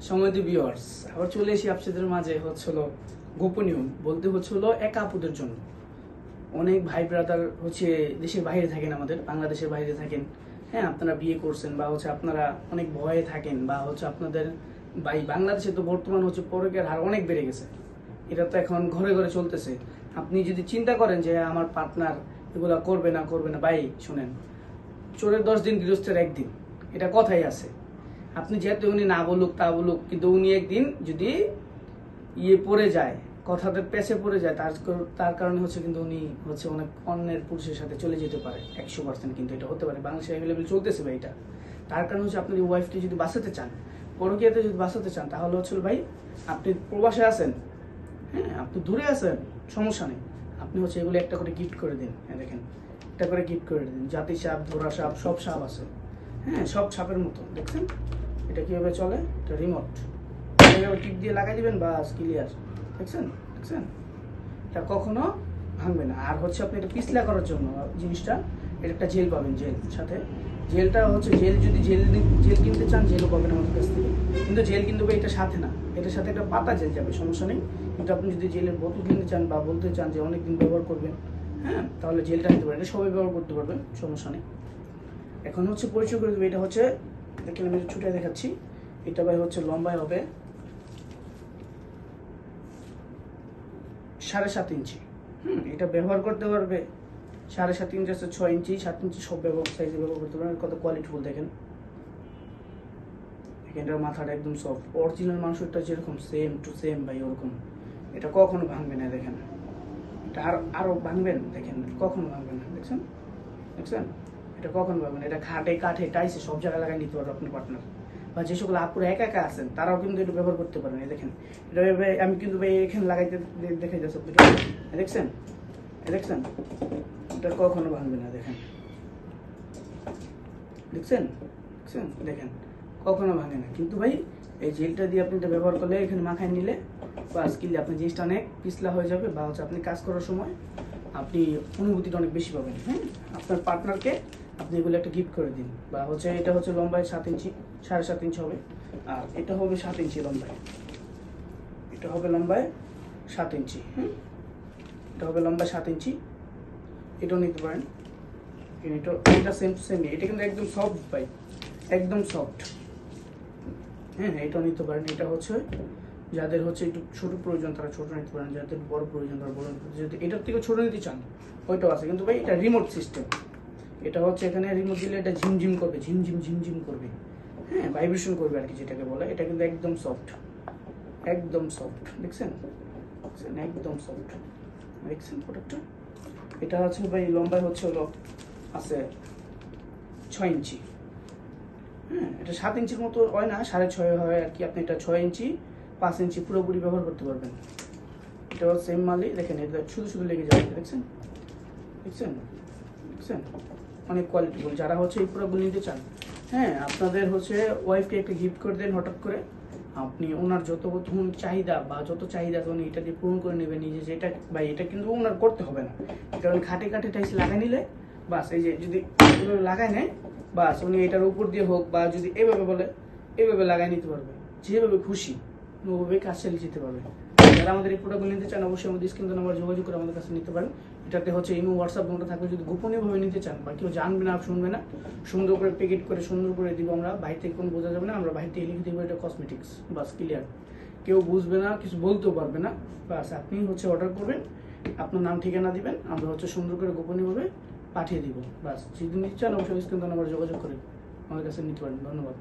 সময় ভিউয়ার্স, আবার চলে এসে আপনাদের মাঝে হচ্ছিল গোপনীয় বলতে হচ্ছিল একা আপুদের জন্য। অনেক ভাই ব্রাদার হচ্ছে দেশের বাইরে থাকেন, আমাদের বাংলাদেশের বাইরে থাকেন। হ্যাঁ, আপনারা বিয়ে করছেন বা হচ্ছে আপনারা অনেক ভয়ে থাকেন বা হচ্ছে আপনাদের বাংলাদেশে তো বর্তমান হচ্ছে পরকীয়ার হার অনেক বেড়ে গেছে। এটা তো এখন ঘরে ঘরে চলতেছে। আপনি যদি চিন্তা করেন যে আমার পার্টনার এগুলা করবে না ভাই শুনেন, চোরের 10 দিন গৃহস্থের 1 দিন, এটা কথাই আছে। আপনি যেহেতু উনি না বলুক তা বলুক, কিন্তু উনি একদিন যদি পড়ে যায়, কথাতে পেছে পড়ে যায়, তার কারণে হচ্ছে কিন্তু উনি হচ্ছে অনেক অন্যের পুরুষের সাথে চলে যেতে পারে। 100% কিন্তু এটা হতে পারে। বাংলাদেশে অ্যাভেলেবেল চলতেছে ভাই এটা। তার কারণে হচ্ছে আপনার ওয়াইফকে যদি বাঁচাতে চান, পরকীয়াতে যদি বাঁচাতে চান, তাহলে হচ্ছে ভাই আপনি প্রবাসে আছেন, হ্যাঁ আপনি দূরে আছেন, সমস্যা নেই। আপনি হচ্ছে এগুলো একটা করে গিফট করে দিন। হ্যাঁ দেখেন, একটা করে গিফট করে দিন। জাতি সাপ, ধরা সাপ, সব সাপ আছে। হ্যাঁ, সব সাপের মতো। দেখছেন এটা কিভাবে চলে? এটা রিমোট, এইভাবে টিপ দিয়ে লাগাই দিবেন, বাস ক্লিয়ার। দেখছেন দেখছেন, এটা কখনো ভাঙবে না। আর হচ্ছে আপনি এটা পিছলা করার জন্য জিনিসটা, এটা একটা জেল পাবেন, জেল সাথে। জেলটা হচ্ছে যদি জেল কিনতে চান, জেলও পাবেন আমাদের কাছ থেকে। কিন্তু জেল কিন্তু এটা সাথে না, এটার সাথে একটা পাতা জেল যাবে, সমস্যা নেই। কিন্তু আপনি যদি জেলের বোতল কিনতে চান বা বলতে চান যে অনেকদিন ব্যবহার করবেন, হ্যাঁ, তাহলে জেলটা নিতে পারেন। এটা সবাই ব্যবহার করতে পারবেন, সমস্যা নেই। এখন হচ্ছে পরিচয় করে দেবে। এটা হচ্ছে দেখেন, আমি ছুটে দেখাচ্ছি। এটা ভাই হচ্ছে লম্বায় হবে 7.5 ইঞ্চি। এটা ব্যবহার করতে পারবে 7.5 ইঞ্চি আছে, 6 ইঞ্চি, 7 ইঞ্চি, সব সাইজে ব্যবহার করতে পারবেন। কত কোয়ালিটিফুল দেখেন। এটার মাথাটা একদম সফট, অরিজিনাল মাংসটা যেরকম সেম টু সেম ভাই ওরকম। এটা কখনো ভাঙবে না। দেখেন এটা আরো ভাঙবেন, দেখেন কখনো ভাঙবে না। দেখছেন দেখছেন, এটা কখনো ভাঙবে না। এটা খাটে, কাঠে, টাইসে সব জায়গায় লাগাই নিতে পারবে আপনার পার্টনার। বা যে সকল আপুরা একা একা আছেন, তারাও কিন্তু এটা ব্যবহার করতে পারেন। দেখেন এটা আমি কিন্তু ভাই এখানে লাগাইতে দেখে যাচ্ছে আপনাকে। দেখছেন দেখছেন, এটা কখনো ভাঙবে না। দেখেন দেখছেন দেখছেন, দেখেন কখনো ভাঙে না। কিন্তু ভাই এই জেলটা দিয়ে আপনি এটা ব্যবহার করলে, এখানে মাখায় নিলে বাস কিনলে আপনার জিনিসটা অনেক পিছলা হয়ে যাবে। বা হচ্ছে আপনি কাজ করার সময় আপনি অনুভূতিটা অনেক বেশি পাবেন। হ্যাঁ, আপনার পার্টনারকে আপনি এগুলো একটা গিফট করে দিন। বা হচ্ছে এটা হচ্ছে লম্বায় 7 ইঞ্চি, 7.5 ইঞ্চি হবে। আর এটা হবে 7 ইঞ্চি লম্বায়। এটা হবে লম্বায় 7 ইঞ্চি। এটা হবে লম্বায় 7 ইঞ্চি। এটাও নিতে পারেন। এটা সেম টু সেম। এটা কিন্তু একদম সফট ভাই, একদম সফট। হ্যাঁ, এটাও নিতে পারেন। এটা হচ্ছে যাদের হচ্ছে একটু ছোট প্রয়োজন, তারা ছোট নিতে পারেন। যাদের বড় প্রয়োজন, তারা বড়। যদি এটার থেকে ছোট নিতে চান, ওইটাও আছে। কিন্তু ভাই এটা রিমোট সিস্টেম। এটা হচ্ছে এখানে রিমোট দিলে এটা ঝিমঝিম করবে, ঝিমঝিম করবে। হ্যাঁ, ভাইব্রেশন করবে আর কি, যেটাকে বলে। এটা কিন্তু একদম সফট, একদম সফট। দেখছেন দেখছেন, একদম সফট। দেখছেন প্রোডাক্টটা। এটা হচ্ছে ভাই লম্বায় হচ্ছে হলো আছে 6 ইঞ্চি। হ্যাঁ, এটা 7 ইঞ্চির মতো হয় না, 6.5 হয় আর কি। আপনি এটা 6 ইঞ্চি, 5 ইঞ্চি পুরোপুরি ব্যবহার করতে পারবেন। এটা সেম মালই। দেখেন এটা শুধু লেগে যাবে। দেখছেন দেখছেন দেখছেন, অনেক কোয়ালিটিফুল। যারা হচ্ছে এই প্রোডাক্টগুলো নিতে চান, হ্যাঁ, আপনাদের হচ্ছে ওয়াইফকে একটা গিফট করে দেন হঠাৎ করে। আপনি ওনার যত চাহিদা বা যত চাহিদা উনি এটা দিয়ে পূরণ করে নেবেন নিজে। যেটা ভাই এটা কিন্তু ওনার করতে হবে না। এটা উনি খাটে টাইস লাগাই নিলে বাস, এই যে যদি লাগাই নেয় বাস, উনি এটার উপর দিয়ে হোক বা যদি এভাবে বলে এভাবে লাগাই নিতে পারবে। যেভাবে খুশি ওভাবে কাজ চালিয়ে যেতে পারবে। যারা আমাদের এই প্রোডাক্টগুলো নিতে চান, অবশ্যই আমাদের স্ক্রিন নাম্বার যোগাযোগ করে আমাদের কাছে নিতে পারেন। এটাতে হচ্ছে ইমো, হোয়াটসঅ্যাপ নম্বর থাকবে। যদি গোপনীয়ভাবে নিতে চান বা কেউ জানবে না, শুনবে না, সুন্দর করে প্যাকেট করে সুন্দর করে দিব আমরা। বাইরে থেকে কোনো বোঝা যাবে না, আমরা বাইরে থেকে লিখে দিব এটা কসমেটিক্স, বাস ক্লিয়ার। কেউ বুঝবে না, কিছু বলতেও পারবে না। বাস আপনি হচ্ছে অর্ডার করবেন, আপনার নাম ঠিকানা দিবেন, আমরা হচ্ছে সুন্দর করে গোপনীয়ভাবে পাঠিয়ে দিব। বাস যদি নিতে চান, অবশ্যই স্ক্রিন নাম্বার যোগাযোগ করে আমাদের কাছে নিতে পারেন। ধন্যবাদ।